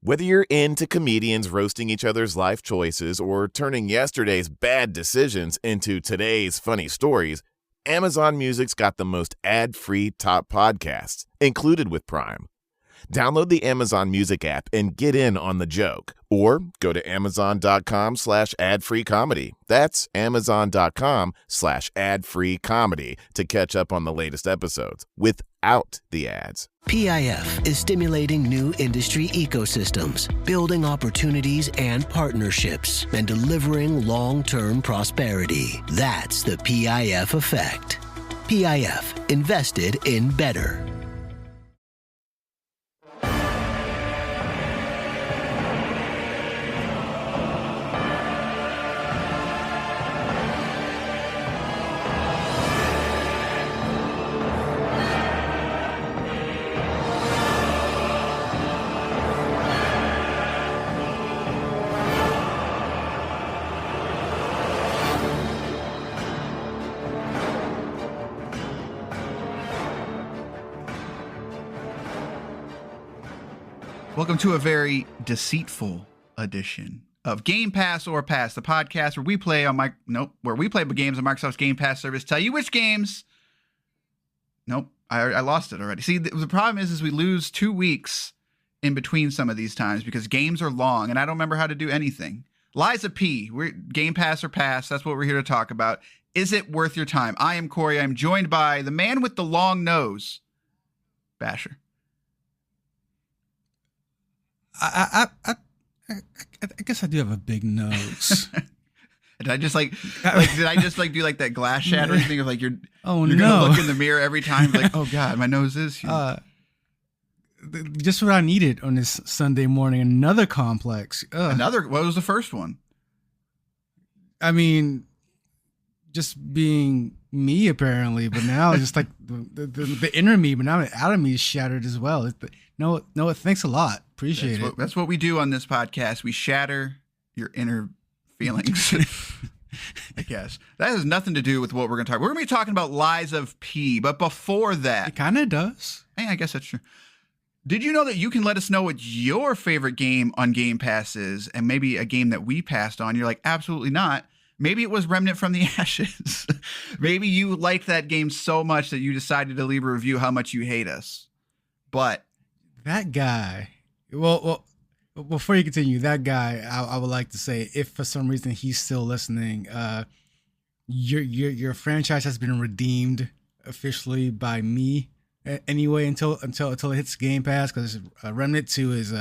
Whether you're into comedians roasting each other's life choices or turning yesterday's bad decisions into today's funny stories, Amazon Music's got the most ad-free top podcasts, included with Prime. Download the Amazon Music app and get in on the joke. Or go to amazon.com/ad-free comedy. That's amazon.com/ad-free comedy to catch up on the latest episodes without the ads. PIF is stimulating new industry ecosystems, building opportunities and partnerships, and delivering long-term prosperity. That's the PIF effect. PIF, invested in better. Welcome to a very deceitful edition of Game Pass or Pass, the podcast where we play on where we play games on Microsoft's Game Pass service. Tell you which games. Nope, I lost it already. See, the problem is we lose 2 weeks in between some of these times because games are long and I don't remember how to do anything. Liza P, we're Game Pass or Pass. That's what we're here to talk about. Is it worth your time? I am Cory. I'm joined by the man with the long nose, Basher. I guess I do have a big nose. Did I just do like that glass shattering thing of like you're gonna look in the mirror every time like, oh God, my nose is huge. Just what I needed on this Sunday morning. Another complex. What was the first one? I mean, just being me apparently, but now it's just like the inner me, but now the outer me is shattered as well. No, thanks a lot. Appreciate it. That's what we do on this podcast. We shatter your inner feelings. I guess that has nothing to do with what we're going to talk. We're going to be talking about Liza P. But before that, it kind of does. Hey, I guess that's true. Did you know that you can let us know what your favorite game on Game Pass is, and maybe a game that we passed on? You're like, absolutely not. Maybe it was Remnant from the Ashes. Maybe you liked that game so much that you decided to leave a review how much you hate us. But that guy. Well, before you continue, that guy, I would like to say, if for some reason he's still listening, your franchise has been redeemed officially by me anyway until it hits Game Pass, because Remnant 2 is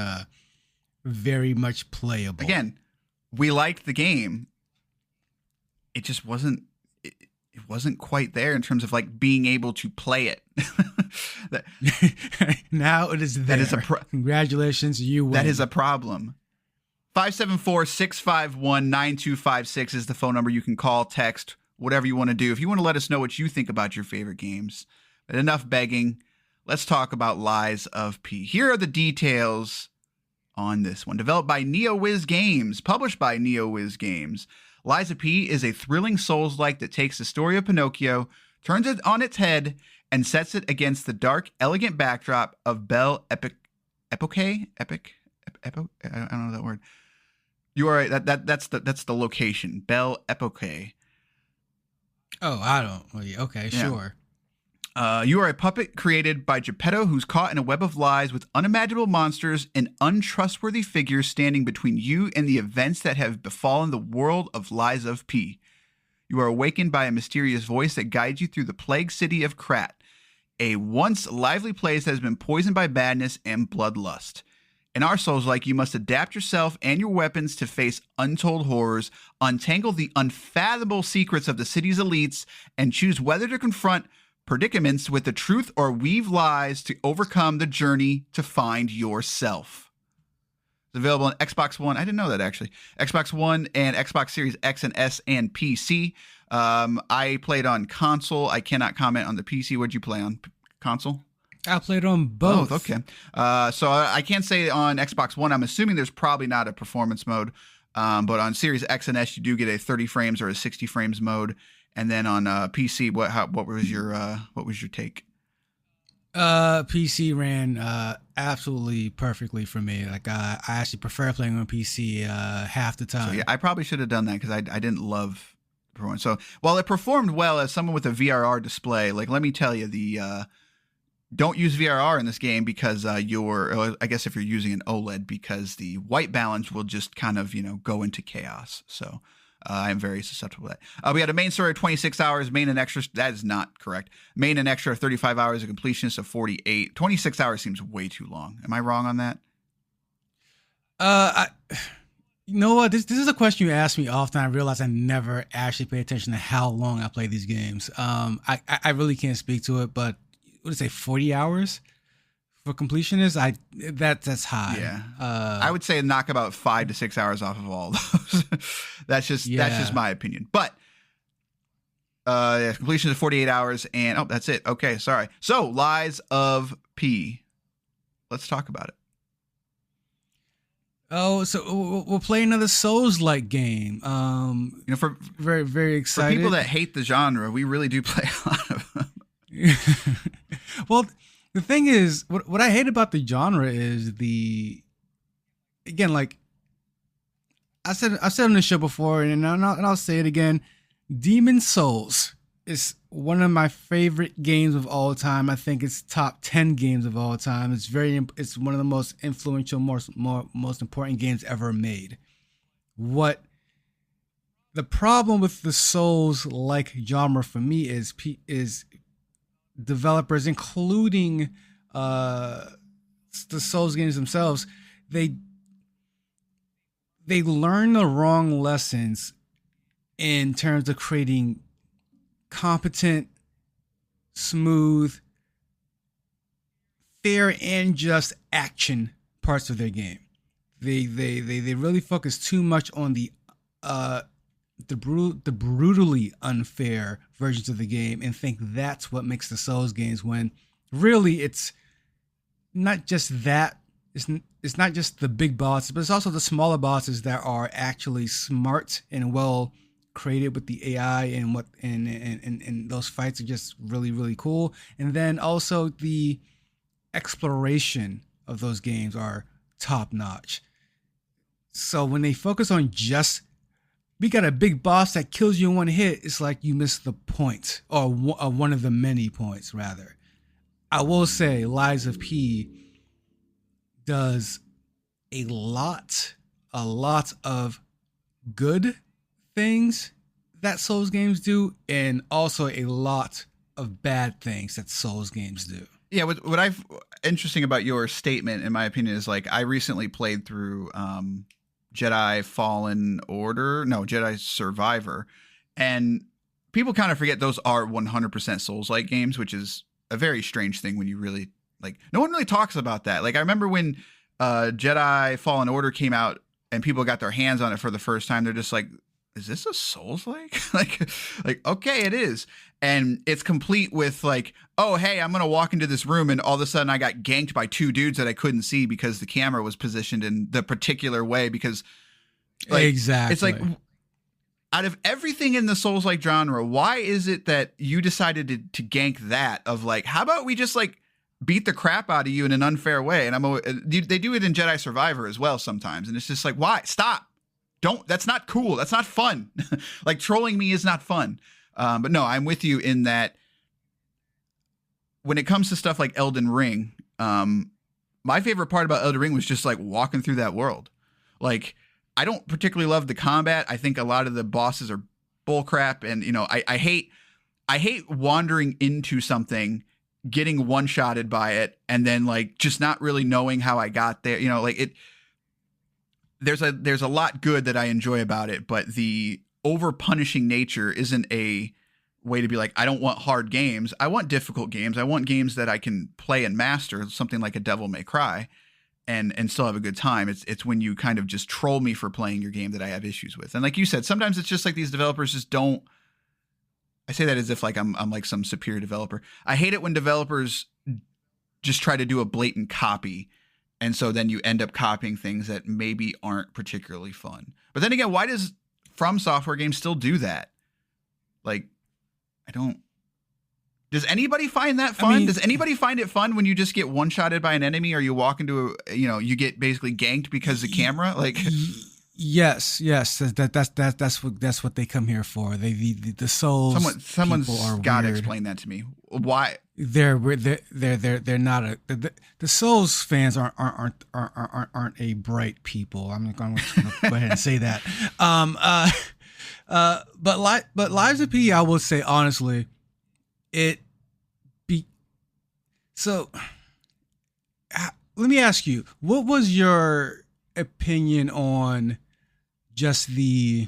very much playable. Again, we liked the game. It just wasn't. It wasn't quite there in terms of like being able to play it. Now it is there. That is Congratulations, you win. That is a problem. 574-651-9256 is the phone number. You can call, text, whatever you want to do. If you want to let us know what you think about your favorite games. But enough begging. Let's talk about Liza P. Here are the details on this one. Developed by NeoWiz Games. Published by NeoWiz Games. Liza P is a thrilling Souls-like that takes the story of Pinocchio, turns it on its head, and sets it against the dark, elegant backdrop of Belle Epoque? I don't know that word. You are right. That's the location. Belle Epoque. Oh, I don't. Okay, yeah. Sure. You are a puppet created by Geppetto who's caught in a web of lies with unimaginable monsters and untrustworthy figures standing between you and the events that have befallen the world of Liza P. You are awakened by a mysterious voice that guides you through the plague city of Krat, a once lively place that has been poisoned by madness and bloodlust. In our Souls-like, you must adapt yourself and your weapons to face untold horrors, untangle the unfathomable secrets of the city's elites, and choose whether to confront predicaments with the truth or weave lies to overcome the journey to find yourself. It's available on Xbox One. I didn't know that, actually. Xbox One and Xbox Series X and S and PC. I played on console. I cannot comment on the PC. What'd you play on console? I played on both. Okay. So I can't say on Xbox One. I'm assuming there's probably not a performance mode. But on Series X and S, you do get a 30 frames or a 60 frames mode. And then on PC, what was your take? PC ran absolutely perfectly for me. Like I actually prefer playing on PC half the time. So, yeah, I probably should have done that because I didn't love performance. So while it performed well as someone with a VRR display, like let me tell you, the don't use VRR in this game because I guess if you're using an OLED, because the white balance will just kind of go into chaos. So I'm very susceptible to that. We had a main story of 26 hours, main and extra. That is not correct. Main and extra 35 hours, a completionist of 48. 26 hours seems way too long. Am I wrong on that? You know what? This is a question you ask me often. I realize I never actually pay attention to how long I play these games. I really can't speak to it, but what did I say, 40 hours for completionist? That's high. Yeah. I would say knock about 5 to 6 hours off of all those. that's just my opinion. But completion is 48 hours, and that's it. Okay, sorry. So Lies of P. Let's talk about it. Oh, so we'll play another Souls-like game. For very, very excited. For people that hate the genre, we really do play a lot of them. Well, the thing is, what I hate about the genre is like I said on the show before, and I'll say it again. Demon Souls is one of my favorite games of all time. I think it's top 10 games of all time. It's one of the most influential, most important games ever made. What the problem with the Souls-like genre for me is developers, including the Souls games themselves, they learn the wrong lessons in terms of creating competent, smooth, fair, and just action parts of their game. They really focus too much on the brutally unfair versions of the game and think that's what makes the Souls games, when really it's not just that. It's not just the big bosses, but it's also the smaller bosses that are actually smart and well created with the AI, and those fights are just really, really cool. And then also the exploration of those games are top notch. So when they focus on just, we got a big boss that kills you in one hit, it's like you missed the point, or one of the many points, rather. I will say Lies of P does a lot of good things that Souls games do, and also a lot of bad things that Souls games do. Yeah, what I've interesting about your statement, in my opinion, is like I recently played through Jedi Survivor, and people kind of forget those are 100% Souls-like games, which is a very strange thing when you really, like, no one really talks about that. Like, I remember when Jedi Fallen Order came out and people got their hands on it for the first time, they're just like, is this a Souls-like? like, okay, it is. And it's complete with like, oh, hey, I'm going to walk into this room and all of a sudden I got ganked by two dudes that I couldn't see because the camera was positioned in the particular way, because like, exactly. It's like, out of everything in the Souls-like genre, why is it that you decided to gank that? Of like, how about we just like beat the crap out of you in an unfair way? And they do it in Jedi Survivor as well sometimes. And it's just like, why? Stop. That's not cool. That's not fun. Like, trolling me is not fun. But no, I'm with you in that when it comes to stuff like Elden Ring, my favorite part about Elden Ring was just like walking through that world. Like, I don't particularly love the combat. I think a lot of the bosses are bullcrap. And, I hate wandering into something, getting one-shotted by it, and then like just not really knowing how I got there. There's a lot good that I enjoy about it, but the over punishing nature isn't a way to be like, I don't want hard games. I want difficult games. I want games that I can play and master, something like a Devil May Cry, and still have a good time. It's when you kind of just troll me for playing your game that I have issues with. And like you said, sometimes it's just like these developers just don't, I say that as if like I'm like some superior developer. I hate it when developers just try to do a blatant copy. And so then you end up copying things that maybe aren't particularly fun. But then again, why does From Software games still do that? Like, I don't Does anybody find that fun? I mean, Does anybody find it fun when you just get one-shotted by an enemy, or you walk into you get basically ganked because the camera? Like, yes, that's what they come here for. The souls. Someone's got to weird. explain that to me. Why? They're not the Souls fans aren't a bright people. I'm going to go ahead and say that. But Lives of P, I will say honestly, so. Let me ask you, what was your opinion on just the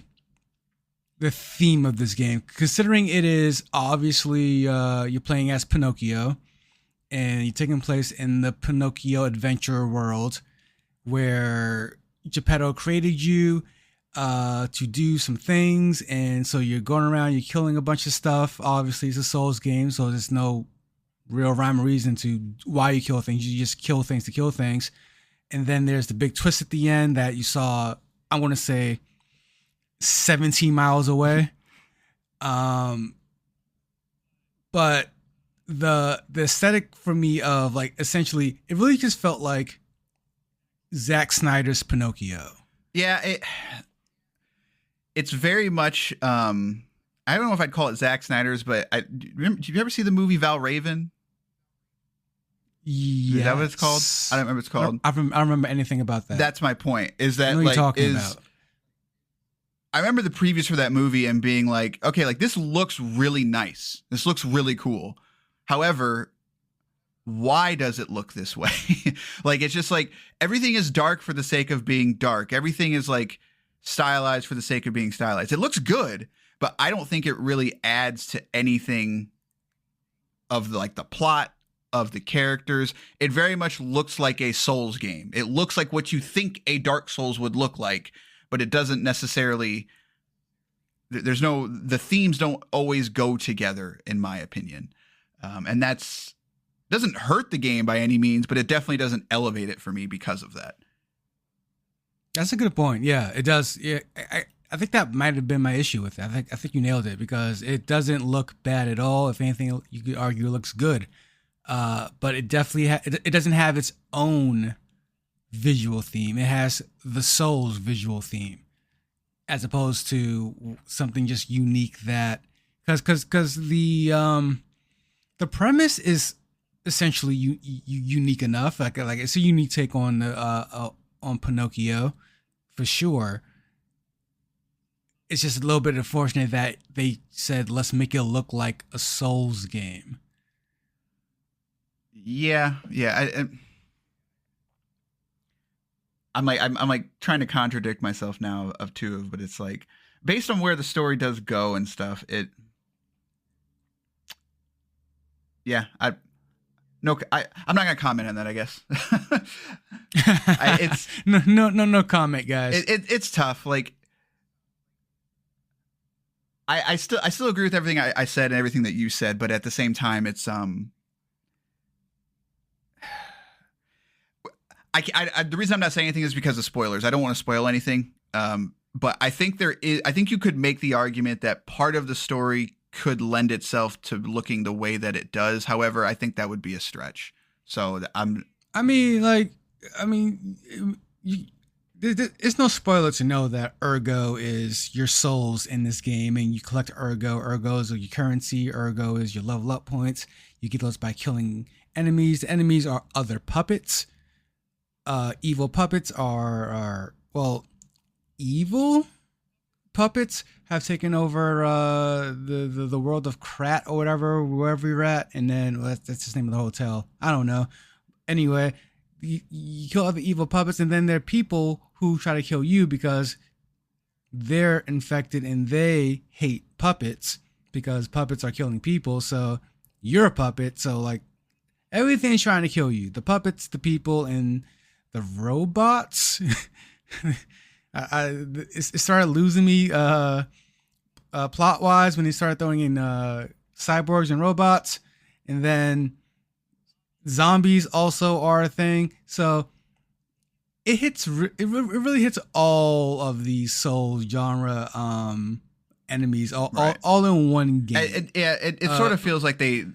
theme of this game, considering it is obviously you're playing as Pinocchio and you're taking place in the Pinocchio adventure world where Geppetto created you to do some things, and so you're going around, you're killing a bunch of stuff. Obviously it's a Souls game, so there's no real rhyme or reason to why you kill things. You just kill things to kill things. And then there's the big twist at the end that you saw, I want to say 17 miles away. But the aesthetic for me of like, essentially, it really just felt like Zack Snyder's Pinocchio. Yeah, it's very much, I don't know if I'd call it Zack Snyder's, but did you ever see the movie Val Raven? Yeah, is that what it's called? I don't remember what it's called. I don't remember anything about that. That's my point. Is that I know what you're talking about. I remember the previews for that movie and being like, okay, like this looks really nice. This looks really cool. However, why does it look this way? Like, it's just like everything is dark for the sake of being dark. Everything is like stylized for the sake of being stylized. It looks good, but I don't think it really adds to anything of the plot of the characters. It very much looks like a Souls game. It looks like what you think a Dark Souls would look like, but it doesn't necessarily, the themes don't always go together, in my opinion. And doesn't hurt the game by any means, but it definitely doesn't elevate it for me because of that. That's a good point. Yeah, it does. Yeah, I think that might have been my issue with it. I think you nailed it, because it doesn't look bad at all. If anything, you could argue it looks good. But it definitely it doesn't have its own visual theme. It has the Souls visual theme, as opposed to something just unique that because the premise is essentially unique enough. Like it's a unique take on Pinocchio, for sure. It's just a little bit unfortunate that they said, let's make it look like a Souls game. Yeah. I'm like trying to contradict myself now of two, but it's like based on where the story does go and stuff. I'm not gonna comment on that, I guess. It's no comment, guys. It's tough. Like I still agree with everything I said and everything that you said, but at the same time, it's the reason I'm not saying anything is because of spoilers. I don't want to spoil anything. But I think you could make the argument that part of the story could lend itself to looking the way that it does. However, I think that would be a stretch. So it's no spoiler to know that Ergo is your souls in this game, and you collect Ergo. Ergo is your currency. Ergo is your level up points. You get those by killing enemies. The enemies are other puppets. Evil puppets evil puppets have taken over the world of Krat or whatever, wherever you're at, and then that's the name of the hotel. I don't know. Anyway, you kill other evil puppets, and then there are people who try to kill you because they're infected and they hate puppets because puppets are killing people. So you're a puppet. So like everything's trying to kill you. The puppets, the people, and the robots. It started losing me plot wise when they started throwing in cyborgs and robots, and then zombies also are a thing. So it really hits all of these Soul genre enemies all in one game. It sort of feels like they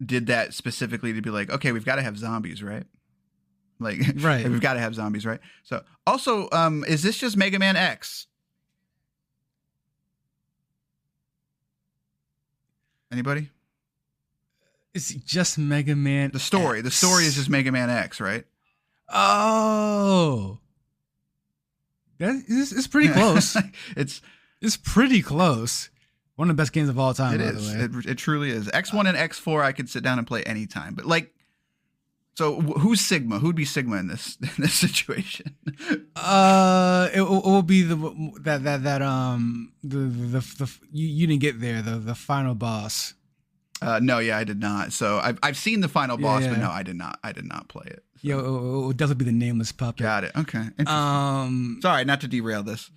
did that specifically to be like, okay, we've got to have zombies, right? Like, Right. we've got to have zombies, right? So also, is this just Mega Man X? Anybody? It's just Mega Man. The story is just Mega Man X, right? Oh, it's pretty close. It's pretty close. One of the best games of all time. It by is. The way. It truly is. X1 and X4, I could sit down and play anytime. But like, so who's Sigma? Who'd be Sigma in this situation? It will be the you didn't get there, the final boss. No, yeah, I did not. So I've seen the final boss, but Yeah. no, I did not play it. So. Yeah, it will definitely be the nameless puppet. Got it. Okay. Sorry, not to derail this.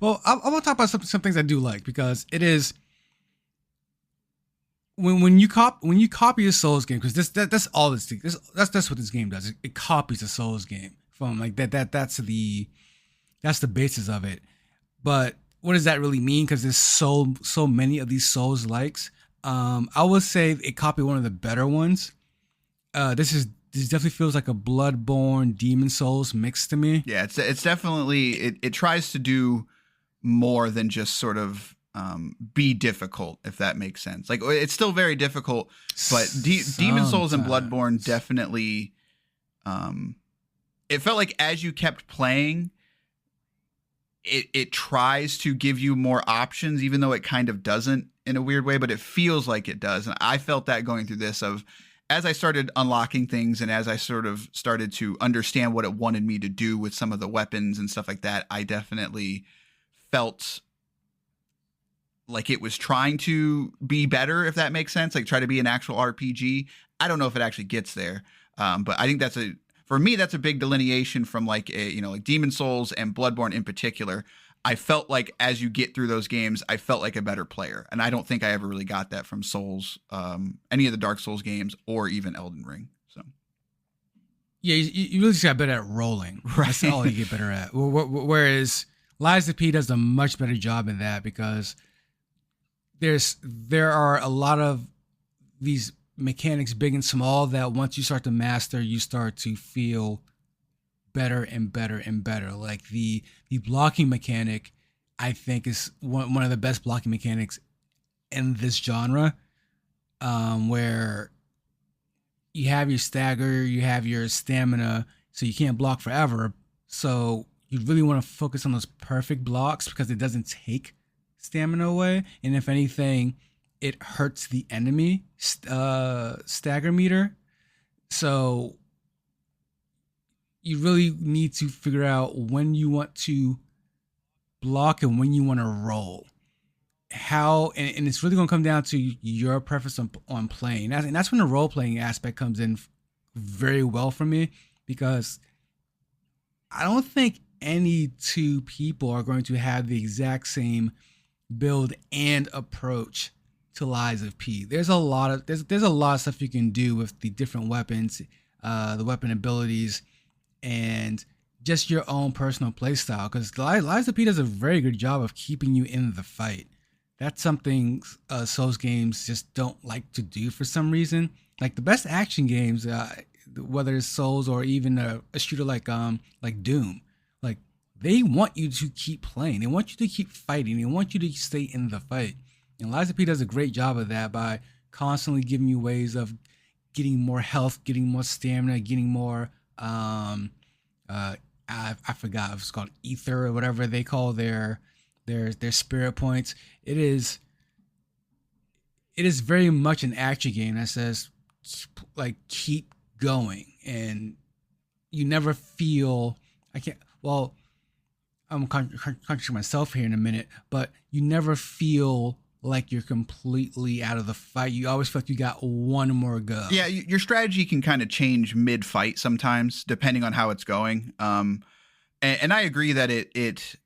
Well, I want to talk about some things I do like, because it is when you copy a Souls game, because that's all this thing. That's what this game does. It copies a Souls game from like that. That's the basis of it. But what does that really mean? Because there's so many of these Souls likes. I would say it copied one of the better ones. This definitely feels like a Bloodborne Demon Souls mix to me. Yeah, it's definitely it tries to do more than just sort of be difficult, if that makes sense. Like, it's still very difficult, but Demon Souls and Bloodborne definitely it felt like as you kept playing, it tries to give you more options, even though it kind of doesn't in a weird way, but it feels like it does. And I felt that going through this, of as I started unlocking things and as I sort of started to understand what it wanted me to do with some of the weapons and stuff like that, I definitely felt like it was trying to be better, if that makes sense, like try to be an actual RPG. I don't know if it actually gets there. But I think for me, that's a big delineation from like like Demon Souls and Bloodborne in particular. I felt like as you get through those games, I felt like a better player. And I don't think I ever really got that from Souls, any of the Dark Souls games, or even Elden Ring. So, yeah, you really just got better at rolling. Right. That's all you get better at. Whereas Lies of P does a much better job in that, because there are a lot of these mechanics, big and small, that once you start to master, you start to feel better and better and better. Like the blocking mechanic, I think, is one of the best blocking mechanics in this genre, where you have your stagger, you have your stamina, so you can't block forever. So you really want to focus on those perfect blocks, because it doesn't take stamina away, and if anything, it hurts the enemy stagger meter. So you really need to figure out when you want to block and when you want to roll. How, and it's really going to come down to your preference on playing. And that's when the role playing aspect comes in very well for me, because I don't think any two people are going to have the exact same build and approach to Lies of P. There's a lot of stuff you can do with the different weapons, the weapon abilities, and just your own personal play style. Because Lies of P does a very good job of keeping you in the fight. That's something Souls games just don't like to do for some reason. Like the best action games, whether it's Souls or even a shooter like Doom, like they want you to keep playing. They want you to keep fighting. They want you to stay in the fight. And Lies of P does a great job of that by constantly giving you ways of getting more health, getting more stamina, getting more I forgot if it's called ether or whatever they call their spirit points. It is very much an action game that says like keep going, and you never feel I'm contradicting myself here in a minute, but you never feel like you're completely out of the fight. You always feel like you got one more go. Yeah, your strategy can kind of change mid-fight sometimes, depending on how it's going. And I agree that it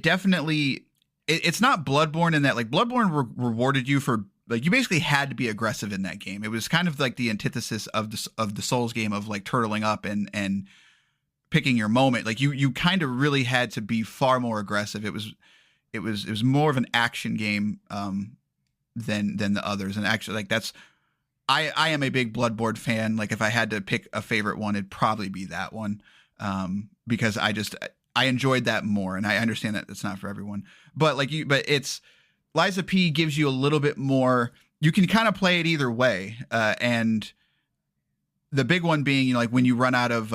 definitely it's not Bloodborne in that, like, Bloodborne rewarded you for, like, you basically had to be aggressive in that game. It was kind of like the antithesis of the Souls game of like turtling up and picking your moment. Like you kind of really had to be far more aggressive. It was more of an action game than the others. And actually, like that's I am a big Bloodborne fan. Like if I had to pick a favorite one, it'd probably be that one, because I enjoyed that more, and I understand that it's not for everyone. But it's Lies of P gives you a little bit more. You can kind of play it either way, and the big one being, like when you run out of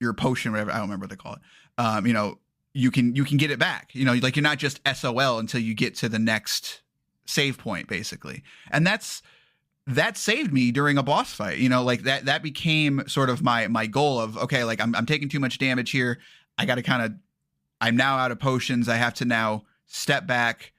your potion, whatever, I don't remember what they call it. You can get it back. Like you're not just SOL until you get to the next save point, basically, and that saved me during a boss fight. Like that became sort of my goal of, okay, like I'm taking too much damage here. I got to I'm now out of potions. I have to now step back,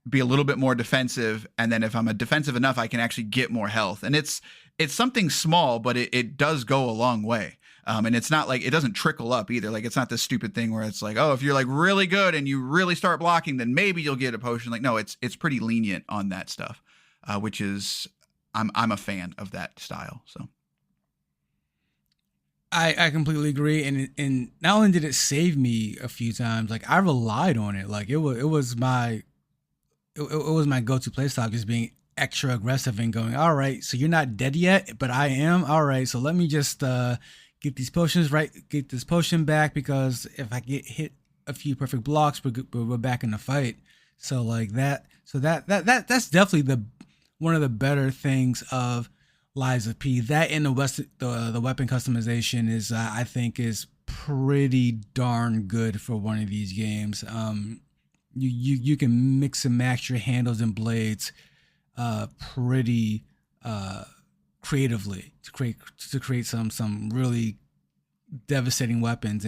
be a little bit more defensive. And then if I'm defensive enough, I can actually get more health. And it's something small, but it does go a long way. And it's not like, it doesn't trickle up either. Like it's not this stupid thing where it's like, oh, if you're like really good and you really start blocking, then maybe you'll get a potion. Like, no, it's pretty lenient on that stuff, which is, I'm a fan of that style. So I completely agree, and not only did it save me a few times, like I relied on it. Like it was my go-to playstyle, just being extra aggressive and going, all right, so you're not dead yet, but I am. All right, so let me just get these potions right, get this potion back, because if I get hit a few perfect blocks, we're back in the fight. So like that, that's definitely one of the better things of Lies of P. That and the weapon customization is, I think, is pretty darn good for one of these games. You can mix and match your handles and blades pretty creatively to create some really devastating weapons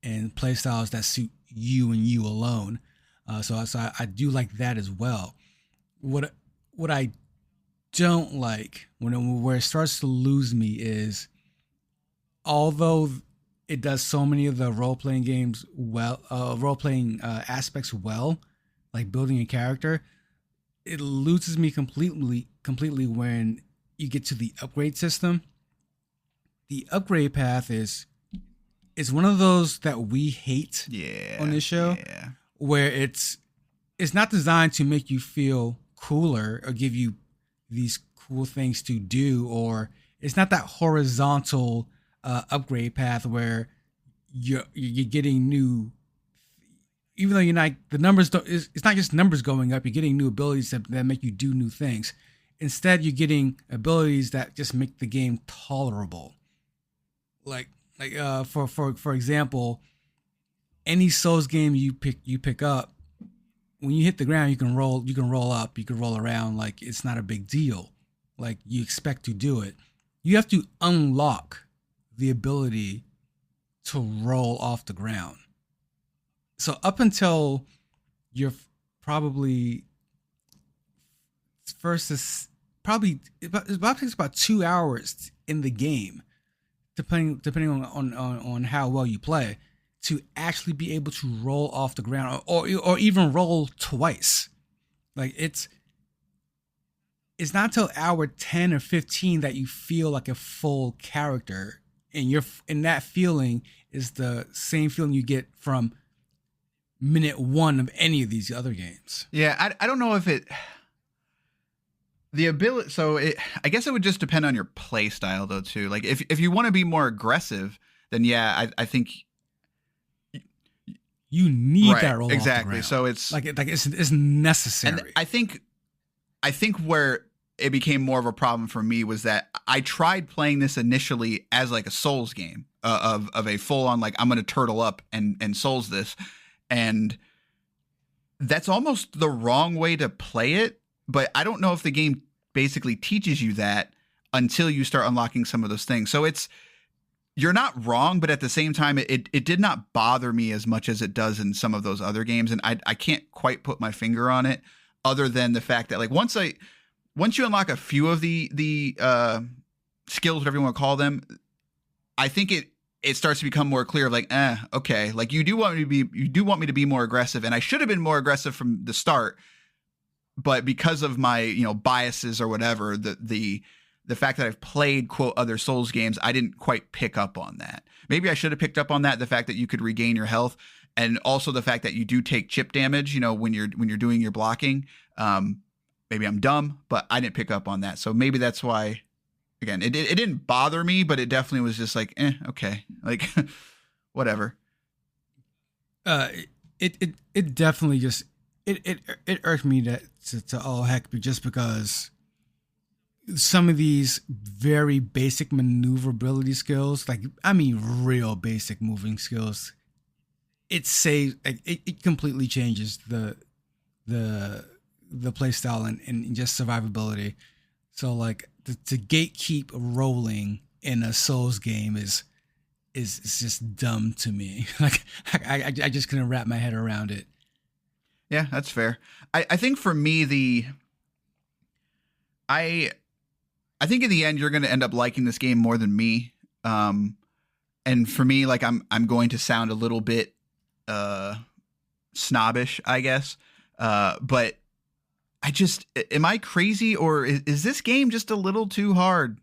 and play styles that suit you and you alone. So I do like that as well. What I don't like where it starts to lose me is, although it does so many of the role-playing games well, role-playing aspects well, like building a character, it loses me completely when you get to the upgrade system. The upgrade path is one of those that we hate on this show, where it's not designed to make you feel cooler or give you these cool things to do, or it's not that horizontal upgrade path where you're getting new, even though you're not, the numbers don't, it's not just numbers going up, you're getting new abilities that make you do new things. Instead, you're getting abilities that just make the game tolerable. Like for example, any Souls game you pick up, when you hit the ground, you can roll up, you can roll around, like it's not a big deal. Like you expect to do it. You have to unlock the ability to roll off the ground. So up until you're probably first is probably it takes about 2 hours in the game, depending on how well you play, to actually be able to roll off the ground or even roll twice. Like it's not until hour 10 or 15 that you feel like a full character, and that feeling is the same feeling you get from minute 1 of any of these other games. Yeah, I don't know if the ability. So I guess it would just depend on your play style though too. Like if you want to be more aggressive, then I think you need that roll exactly. Off the ground. So it's like it's necessary. And I think where it became more of a problem for me was that I tried playing this initially as like a Souls game of a full on, like I'm going to turtle up and Souls this. And that's almost the wrong way to play it. But I don't know if the game basically teaches you that until you start unlocking some of those things. So you're not wrong, but at the same time, it did not bother me as much as it does in some of those other games. And I can't quite put my finger on it, other than the fact that like once you unlock a few of the skills, whatever you want to call them, I think it starts to become more clear of like, okay, like you do want me to be more aggressive, and I should have been more aggressive from the start, but because of my biases or whatever, the fact that I've played, quote, other Souls games, I didn't quite pick up on that. Maybe I should have picked up on that, the fact that you could regain your health. and also the fact that you do take chip damage, when you're doing your blocking. Maybe I'm dumb, but I didn't pick up on that. So maybe that's why, again, it didn't bother me, but it definitely was just like, okay, like whatever. It definitely just it irked me to all heck, just because some of these very basic maneuverability skills, real basic moving skills, it completely changes the play style and just survivability. So like to gatekeep rolling in a Souls game is just dumb to me. Like I just couldn't wrap my head around it. Yeah, that's fair. I think for me, I think in the end you're going to end up liking this game more than me. And for me, like I'm going to sound a little bit snobbish, I guess. But am I crazy, or is this game just a little too hard?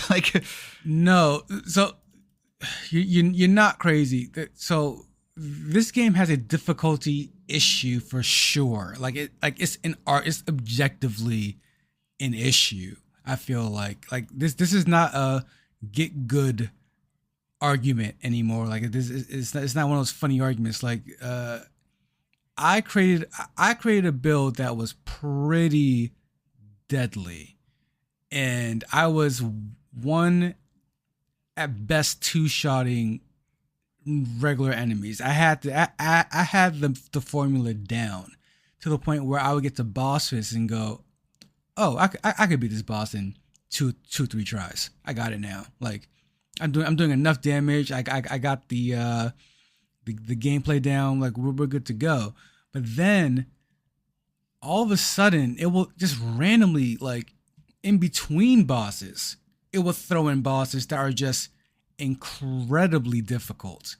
Like, no. So you're not crazy. So this game has a difficulty issue for sure. It's objectively an issue. I feel like this is not a get good argument anymore. Like it's not one of those funny arguments. Like I created a build that was pretty deadly, and I was one at best two-shotting regular enemies. I had the formula down to the point where I would get to bosses and go, oh, I could beat this boss in two, 3 tries. I got it now. Like I'm doing enough damage. I got the gameplay down. Like we're good to go. But then all of a sudden it will just randomly, like in between bosses, it will throw in bosses that are just incredibly difficult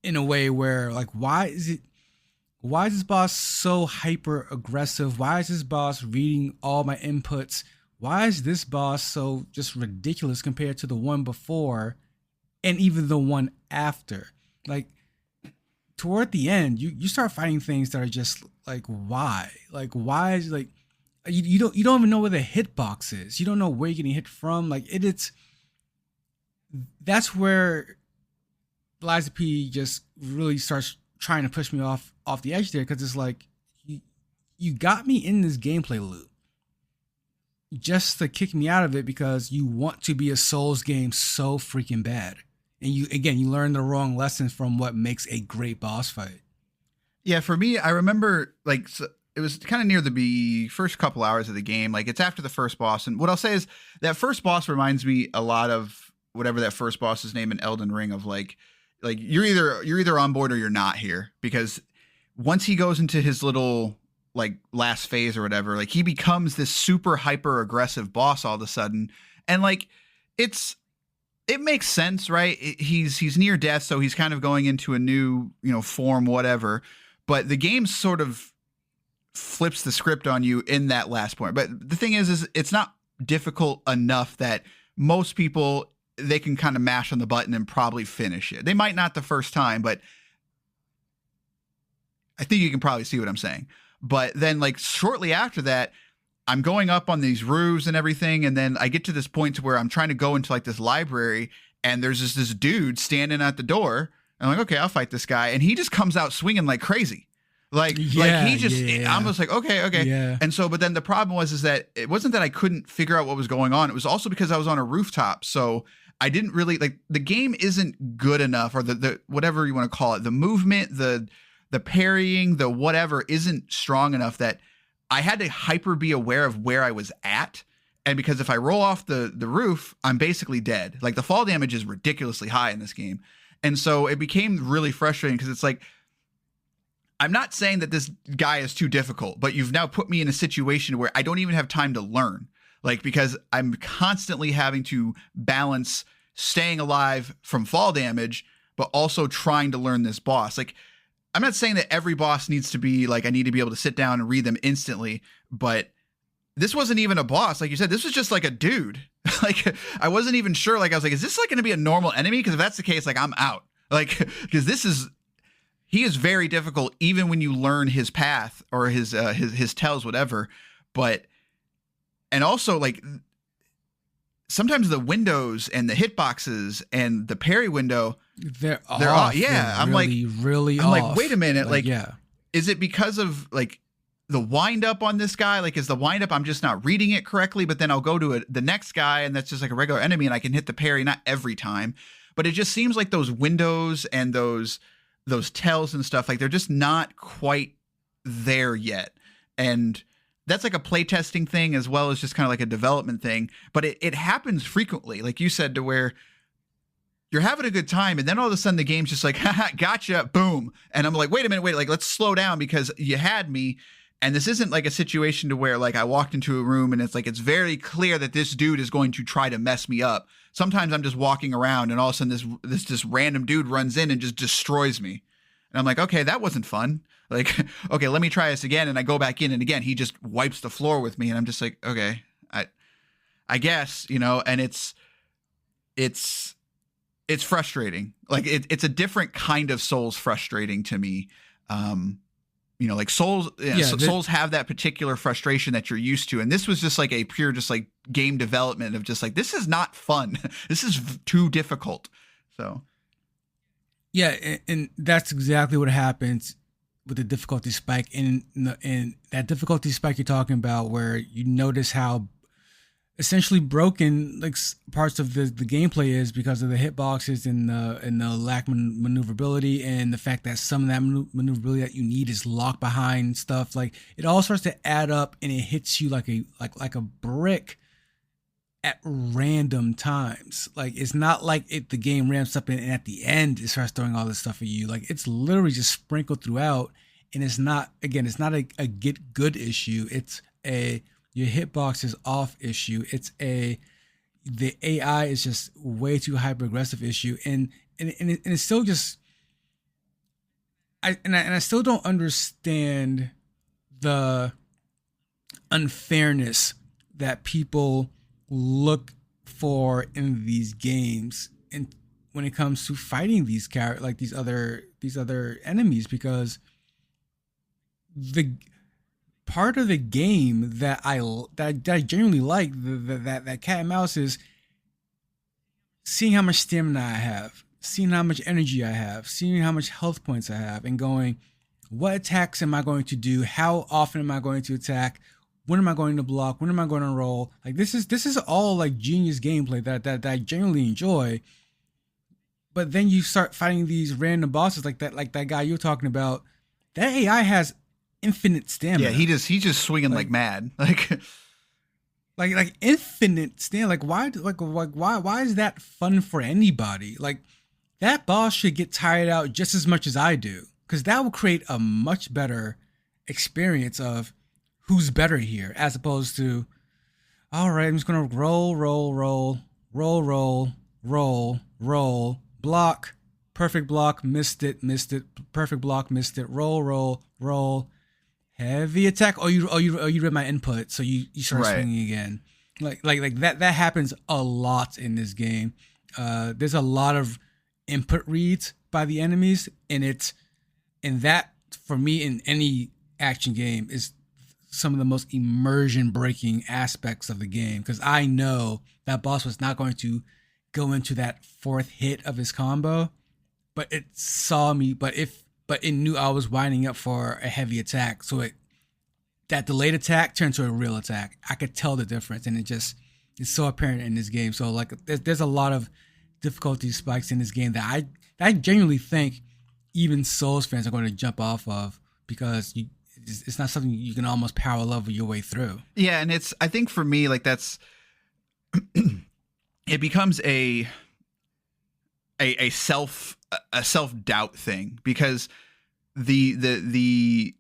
in a way where, like, why is this boss so hyper aggressive? Why is this boss reading all my inputs? Why is this boss so just ridiculous compared to the one before and even the one after? Like toward the end, you start fighting things that are just like, why? Like, why is, like, you don't even know where the hitbox is. You don't know where you're getting hit from. Like that's where Liza P just really starts trying to push me off the edge there, because it's like you got me in this gameplay loop just to kick me out of it because you want to be a Souls game so freaking bad. And you learn the wrong lessons from what makes a great boss fight. Yeah, for me, I remember it was kind of near the first couple hours of the game. Like it's after the first boss. And what I'll say is that first boss reminds me a lot of whatever that first boss's name in Elden Ring, of like you're either on board or you're not here, because once he goes into his little like last phase or whatever, like he becomes this super hyper aggressive boss all of a sudden. And like, it makes sense, right? He's near death. So he's kind of going into a new, form, whatever, but the game sort of flips the script on you in that last point. But the thing is it's not difficult enough that most people, they can kind of mash on the button and probably finish it. They might not the first time, but I think you can probably see what I'm saying. But then like shortly after that, I'm going up on these roofs and everything. And then I get to this point to where I'm trying to go into like this library, and there's this dude standing at the door. I'm like, okay, I'll fight this guy. And he just comes out swinging like crazy. I'm just like, okay. Yeah. And so, but then the problem is that it wasn't that I couldn't figure out what was going on. It was also because I was on a rooftop. So I didn't really like, the game isn't good enough, or the whatever you want to call it, the movement, the parrying, the whatever isn't strong enough that I had to hyper be aware of where I was at. And because if I roll off the roof, I'm basically dead. Like the fall damage is ridiculously high in this game. And so it became really frustrating, because it's like, I'm not saying that this guy is too difficult, but you've now put me in a situation where I don't even have time to learn. Like, because I'm constantly having to balance staying alive from fall damage, but also trying to learn this boss. Like, I'm not saying that every boss needs to be like, I need to be able to sit down and read them instantly, but this wasn't even a boss. Like you said, this was just like a dude. Like, I wasn't even sure. Like, I was like, is this like going to be a normal enemy? Because if that's the case, like, I'm out. Like, because this is he is very difficult, even when you learn his path or his tells, whatever. And also, like, sometimes the windows and the hitboxes and the parry window, they're off. off. Yeah, I'm really off. Like, wait a minute, like yeah. Is it because of like the wind up on this guy? Like, is the wind up I'm just not reading it correctly? But then I'll go to the next guy, and that's just like a regular enemy, and I can hit the parry, not every time, but it just seems like those windows and those tells and stuff, like they're just not quite there yet. And that's like a playtesting thing as well as just kind of like a development thing. But it happens frequently, like you said, to where you're having a good time, and then all of a sudden the game's just like, haha, gotcha, boom. And I'm like, wait a minute, like, let's slow down because you had me. And this isn't like a situation to where like I walked into a room and it's like, it's very clear that this dude is going to try to mess me up. Sometimes I'm just walking around and all of a sudden this random dude runs in and just destroys me. And I'm like, okay, that wasn't fun. Like, okay, let me try this again. And I go back in, and again, he just wipes the floor with me. And I'm just like, okay, I guess, you know, and it's frustrating. Like it's a different kind of Souls frustrating to me. You know, like Souls have that particular frustration that you're used to. And this was just like a pure, just like game development of just like, this is not fun. This is too difficult. So. Yeah. And that's exactly what happens with the difficulty spike. And that difficulty spike you're talking about, where you notice how essentially broken like parts of the gameplay is because of the hitboxes and the lack of maneuverability, and the fact that some of that maneuverability that you need is locked behind stuff. Like, it all starts to add up, and it hits you like a brick at random times. Like, it's not like the game ramps up and at the end it starts throwing all this stuff at you. Like, it's literally just sprinkled throughout, and it's not a get good issue. It's your hitbox is off issue. It's the AI is just way too hyper aggressive issue, and it's still just I still don't understand the unfairness that people look for in these games, and when it comes to fighting these these other enemies, because the part of the game that I genuinely like, that cat and mouse, is seeing how much stamina I have, seeing how much energy I have, seeing how much health points I have, and going, what attacks am I going to do? How often am I going to attack? When am I going to block? When am I going to roll? Like, this is all like genius gameplay that I genuinely enjoy. But then you start fighting these random bosses like that guy you're talking about. That AI has infinite stamina. Yeah, he's just swinging like mad. Like infinite stamina. Why is that fun for anybody? Like, that boss should get tired out just as much as I do, because that will create a much better experience of who's better here, as opposed to, all right, I'm just gonna roll, block, perfect block, missed it, perfect block, missed it, roll, heavy attack. Oh, you read my input, so you start swinging again. Like that happens a lot in this game. There's a lot of input reads by the enemies, and that for me in any action game is some of the most immersion breaking aspects of the game, because I know that boss was not going to go into that fourth hit of his combo, but it saw me, but it knew I was winding up for a heavy attack, so that delayed attack turned to a real attack. I could tell the difference, and it's so apparent in this game. So like, there's a lot of difficulty spikes in this game that I genuinely think even Souls fans are going to jump off of, because it's not something you can almost power level your way through. Yeah, and I think for me, like, that's it becomes a self-doubt thing, because the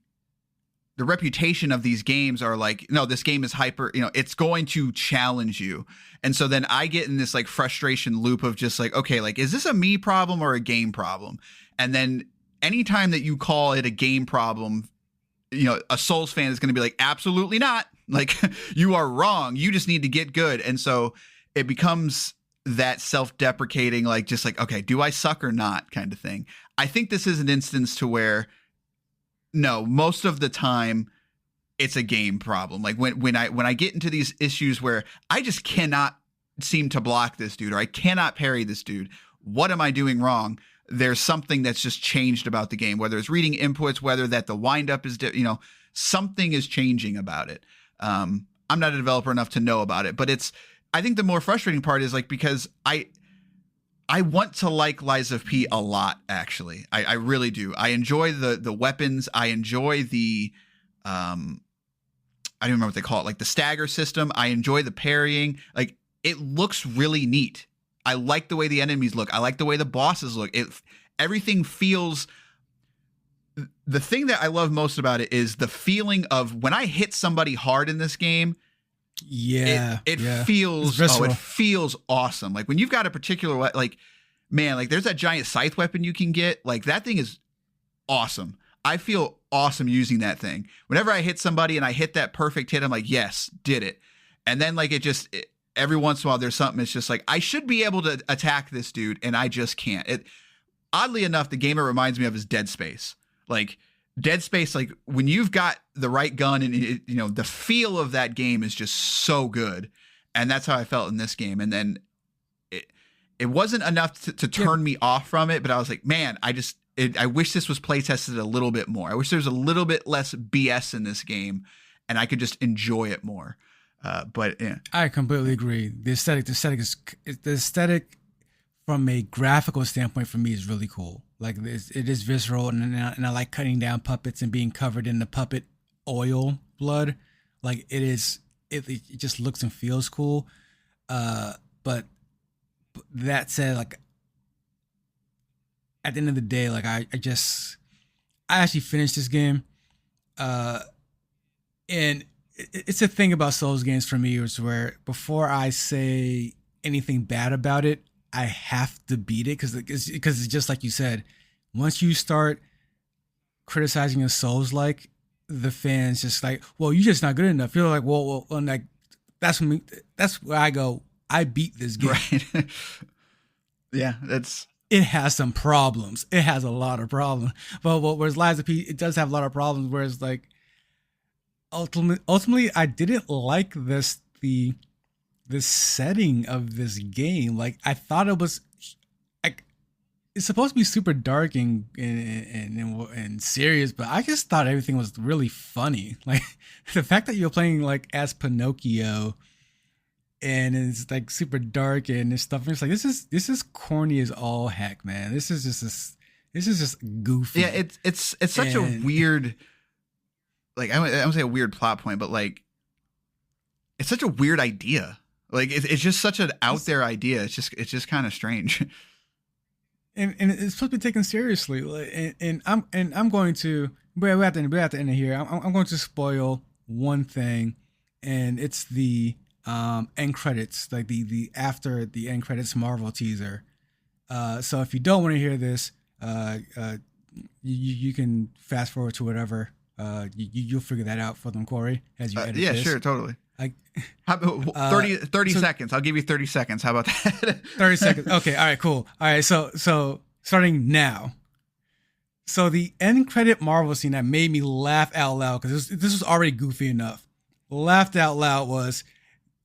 reputation of these games are like, no, this game is hyper, it's going to challenge you. And so then I get in this like frustration loop of just like, okay, like, is this a me problem or a game problem? And then anytime that you call it a game problem, a Souls fan is going to be like, absolutely not. Like, you are wrong. You just need to get good. And so it becomes that self-deprecating, like just like, okay, do I suck or not kind of thing. I think this is an instance to where, no, most of the time it's a game problem. Like when I get into these issues where I just cannot seem to block this dude, or I cannot parry this dude, what am I doing wrong? There's something that's just changed about the game, whether it's reading inputs, whether that the windup is, something is changing about it. I'm not a developer enough to know about it, but I think the more frustrating part is like, because I want to like Lies of P a lot, actually. I really do. I enjoy the weapons. I enjoy the, I don't remember what they call it, like the stagger system. I enjoy the parrying. Like, it looks really neat. I like the way the enemies look. I like the way the bosses look. Everything feels. The thing that I love most about it is the feeling of when I hit somebody hard in this game. Yeah, it feels it feels awesome. Like when you've got a particular like there's that giant scythe weapon you can get. Like that thing is awesome. I feel awesome using that thing. Whenever I hit somebody and I hit that perfect hit, I'm like, yes, did it. And then like every once in a while there's something. It's just like I should be able to attack this dude and I just can't. Oddly enough, the game it reminds me of is Dead Space. Like Dead Space, like when you've got the right gun and the feel of that game is just so good. And that's how I felt in this game. And then it wasn't enough to turn me off from it, but I was like, man, I wish this was play tested a little bit more. I wish there was a little bit less BS in this game and I could just enjoy it more. But yeah, I completely agree. The aesthetic from a graphical standpoint for me is really cool. Like it is visceral, and I like cutting down puppets and being covered in the puppet oil blood. Like it just looks and feels cool. But that said, like at the end of the day, like I actually finished this game, and it's a thing about Souls games for me, is where before I say anything bad about it, I have to beat it because it's just like you said. Once you start criticizing a Souls, like the fans just like, well, you're just not good enough. You're like, well, like that's where I go. I beat this game. Right. Yeah, it has some problems. It has a lot of problems. But whereas Lies of P, it does have a lot of problems. Whereas like ultimately, I didn't like the setting of this game. Like I thought it was like it's supposed to be super dark and serious, but I just thought everything was really funny. Like the fact that you're playing like as Pinocchio and it's like super dark and stuff. It's like this is corny as all heck, man. This is just goofy. Yeah, it's such a weird, like I don't say a weird plot point, but like it's such a weird idea. Like it's just such an out there idea. It's just kind of strange. And it's supposed to be taken seriously. Like, and I'm going to we're at the end of here. I'm going to spoil one thing, and it's the end credits, like the after the end credits Marvel teaser. So if you don't want to hear this, you can fast forward to whatever. You'll figure that out for them, Corey, as you edit this. Yeah, sure, totally. How about 30 seconds? I'll give you 30 seconds. How about that? 30 seconds. Okay. All right, cool. All right. So starting now. So the end credit Marvel scene that made me laugh out loud, because this was already goofy enough. Laughed out loud was,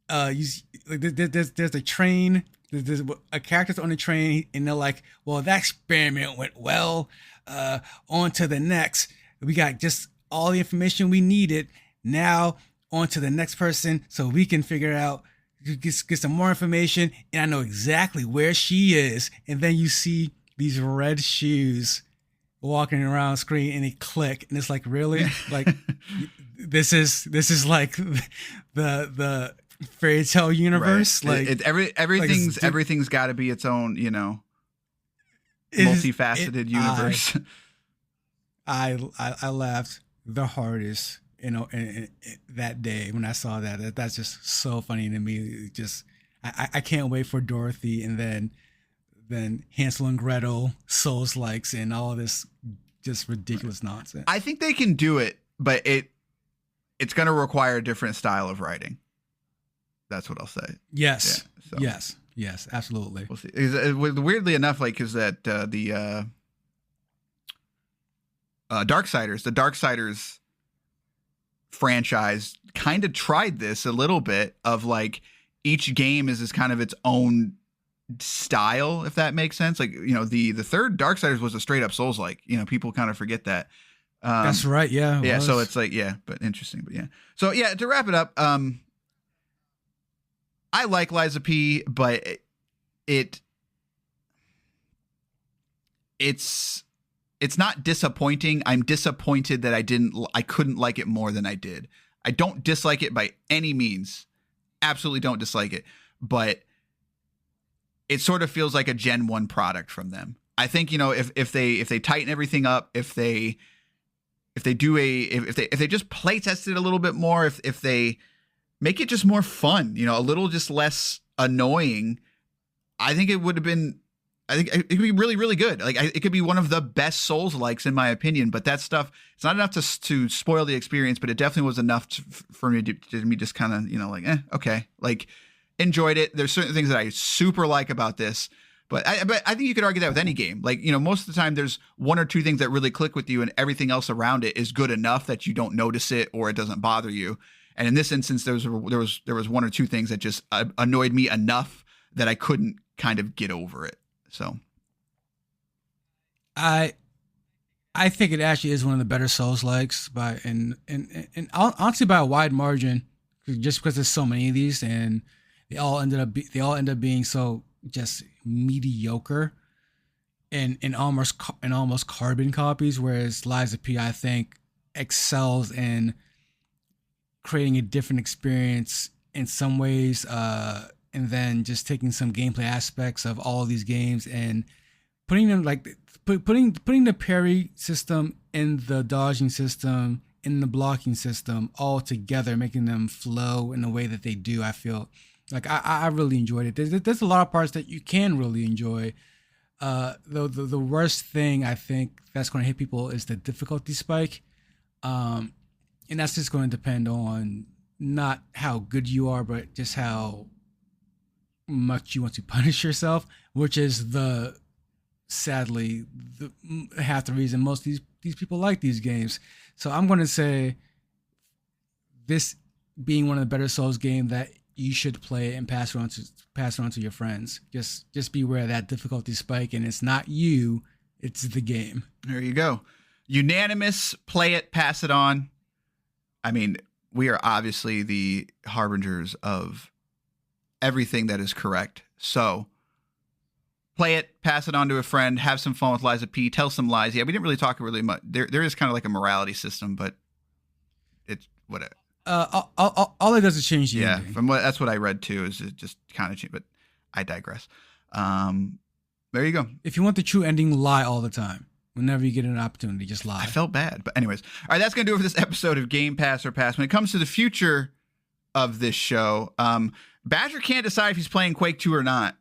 there's a train. There's a character's on the train, and they're like, well, that experiment went well. On to the next. We got just all the information we needed. Now on to the next person so we can figure out, get some more information, and I know exactly where she is. And then you see these red shoes walking around screen, and they click, and it's like, really? Like this is like the fairy tale universe. Right. Like everything's got to be its own, multifaceted universe. I laughed the hardest, in that day when I saw that. That's just so funny to me. Just I can't wait for Dorothy, and then Hansel and Gretel, Souls likes, and all this just ridiculous nonsense. I think they can do it, but it's going to require a different style of writing. That's what I'll say. Yes. Yeah, so. Yes. Yes, absolutely. We'll see. Weirdly enough, like, is that the Darksiders franchise kind of tried this a little bit of like each game is kind of its own style, if that makes sense. Like, you know, the third Darksiders was a straight up Souls-like. You know, people kind of forget that. That's right. Yeah. Yeah. So it's like, yeah, but interesting. But yeah. So yeah, to wrap it up, I like Lies of P, but it's not disappointing. I'm disappointed that I couldn't like it more than I did. I don't dislike it by any means. Absolutely don't dislike it, but it sort of feels like a Gen 1 product from them. I think, you know, if they tighten everything up, if they just play test it a little bit more, if they make it just more fun, you know, a little just less annoying, I think it could be really, really good. Like, it could be one of the best Souls-likes in my opinion, but that stuff, it's not enough to spoil the experience, but it definitely was enough for me to just kind of, you know, like, okay, like, enjoyed it. There's certain things that I super like about this, but I think you could argue that with any game. Like, you know, most of the time there's one or two things that really click with you and everything else around it is good enough that you don't notice it or it doesn't bother you. And in this instance, there was one or two things that just annoyed me enough that I couldn't kind of get over it. So I think it actually is one of the better Souls-likes and honestly by a wide margin, just because there's so many of these and they all end up being so just mediocre and almost carbon copies, whereas Lies of P, I think, excels in creating a different experience in some ways, and then just taking some gameplay aspects of all of these games and putting them like putting the parry system in the dodging system in the blocking system all together, making them flow in the way that they do. I feel like I really enjoyed it. There's a lot of parts that you can really enjoy. The worst thing I think that's going to hit people is the difficulty spike. And that's just going to depend on not how good you are, but just how much you want to punish yourself, which is sadly half the reason most of these people like these games. So I'm going to say this being one of the better Souls games that you should play and pass it on to your friends. Just be aware of that difficulty spike, and it's not you, it's the game. There you go. Unanimous, play it, pass it on. I mean, we are obviously the harbingers of everything that is correct. So play it, pass it on to a friend, have some fun with Lies of P, tell some lies. Yeah, we didn't really talk really much. There is kind of like a morality system, but it's whatever. All it does is change the ending. That's what I read too, is it just kind of change, but I digress. There you go. If you want the true ending, lie all the time. Whenever you get an opportunity, just lie. I felt bad. But anyways, all right, that's going to do it for this episode of Game Pass or Pass. When it comes to the future of this show, Basher can't decide if he's playing Quake 2 or not.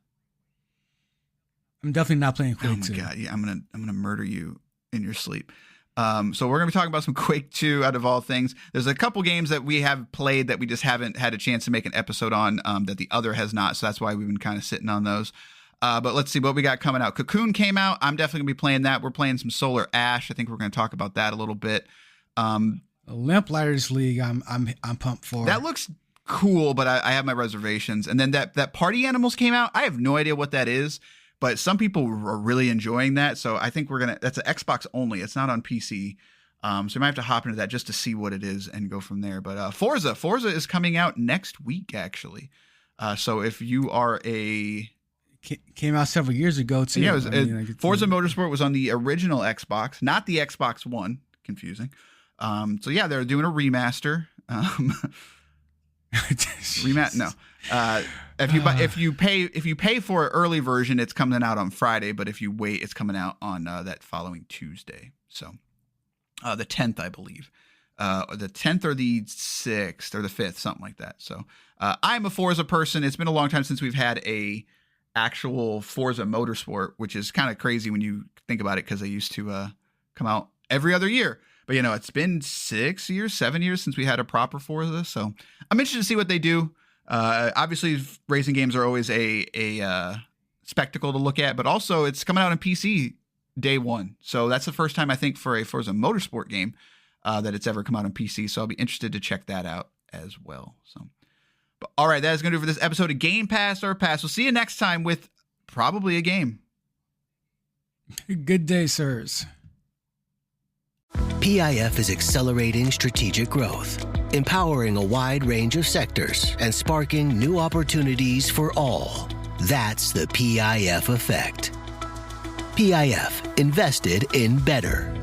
I'm definitely not playing Quake 2. Oh my God. Yeah, I'm gonna murder you in your sleep. So we're going to be talking about some Quake 2 out of all things. There's a couple games that we have played that we just haven't had a chance to make an episode on that the other has not. So that's why we've been kind of sitting on those. But let's see what we got coming out. Cocoon came out. I'm definitely going to be playing that. We're playing some Solar Ash. I think we're going to talk about that a little bit. Lamplighters League, I'm pumped for. That looks cool, but I have my reservations. And then that Party Animals came out. I have no idea what that is, but some people are really enjoying that. So I think that's an Xbox only. It's not on PC. So we might have to hop into that just to see what it is and go from there. But Forza is coming out next week, actually. So if you are came out several years ago too. Yeah, Forza Motorsport was on the original Xbox, not the Xbox One. Confusing. So yeah, they're doing a remaster. No. If you pay for an early version, it's coming out on Friday. But if you wait, it's coming out on that following Tuesday. So the 10th, I believe. The 10th or the 6th or the 5th, something like that. So I'm a Forza person. It's been a long time since we've had a actual Forza Motorsport, which is kind of crazy when you think about it, because they used to come out every other year. But, it's been 7 years since we had a proper Forza. So I'm interested to see what they do. Obviously, racing games are always a spectacle to look at, but also it's coming out on PC day one. So that's the first time I think for a Forza Motorsport game that it's ever come out on PC. So I'll be interested to check that out as well. So, but all right, that is going to do it for this episode of Game Pass or Pass. We'll see you next time with probably a game. Good day, sirs. PIF is accelerating strategic growth, empowering a wide range of sectors, and sparking new opportunities for all. That's the PIF effect. PIF, invested in better.